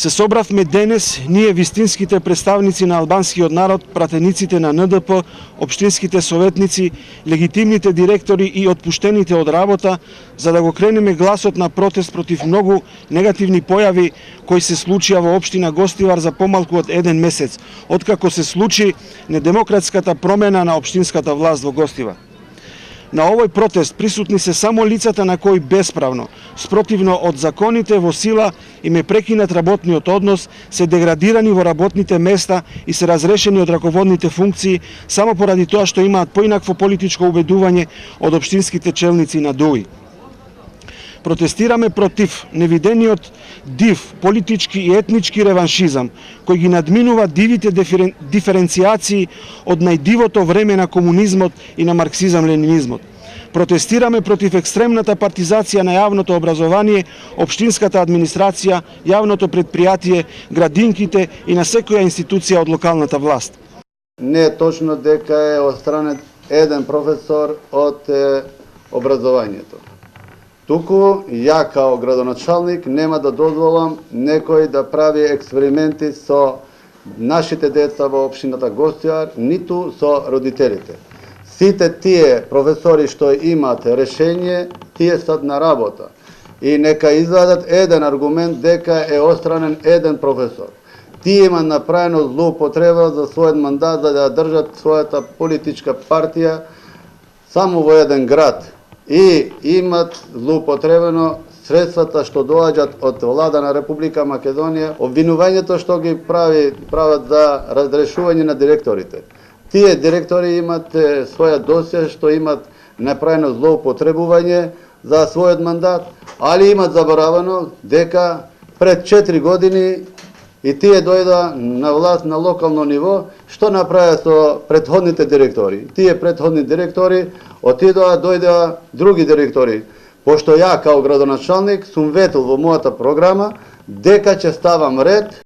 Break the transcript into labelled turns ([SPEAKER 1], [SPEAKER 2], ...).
[SPEAKER 1] Се собравме денес, ние вистинските представници на албанскиот народ, пратениците на НДП, општинските советници, легитимните директори и отпуштените од работа, за да го кренеме гласот на протест против многу негативни појави кои се случија во општина Гостивар за помалку од еден месец, откако се случи недемократската промена на општинската власт во Гостивар. На овој протест присутни се само лицата на кои бесправно, спротивно од законите во сила им е прекинат работниот однос, се деградирани во работните места и се разрешени од раководните функции само поради тоа што имаат поинакво политичко убедување од општинските челници на ДУИ. Протестираме против невидениот див политички и етнички реваншизам, кој ги надминува дивите диференцијации од најдивото време на комунизмот и на марксизам-ленинизмот. Протестираме против екстремната партизација на јавното образование, општинската администрација, јавното предпријатие, градинките и на секоја институција од локалната власт.
[SPEAKER 2] Не е точно дека е отстранет еден професор од образованието. Туку, ја као градоначалник нема да дозволам некој да прави експерименти со нашите деца во општината Гостивар, ниту со родителите. Сите тие професори што имаат решение, тие сад на работа. И нека извадат еден аргумент дека е отстранен еден професор. Тие има направено злоупотреба за својот мандат за да држат својата политичка партија само во еден град. И имат злоупотребено средствата што доаѓаат од влада на Република Македонија, обвинувањето што ги прават за разрешување на директорите. Тие директори имат своја досија што имат направено злоупотребување за својот мандат, али имат заборавено дека пред 4 години и тие дојда на власт на локално ниво, што направија со претходните директори. Тие претходни директори отидоа, дојдеа други директори. Пошто ја као градоначалник сум ветил во мојата програма дека ќе ставам ред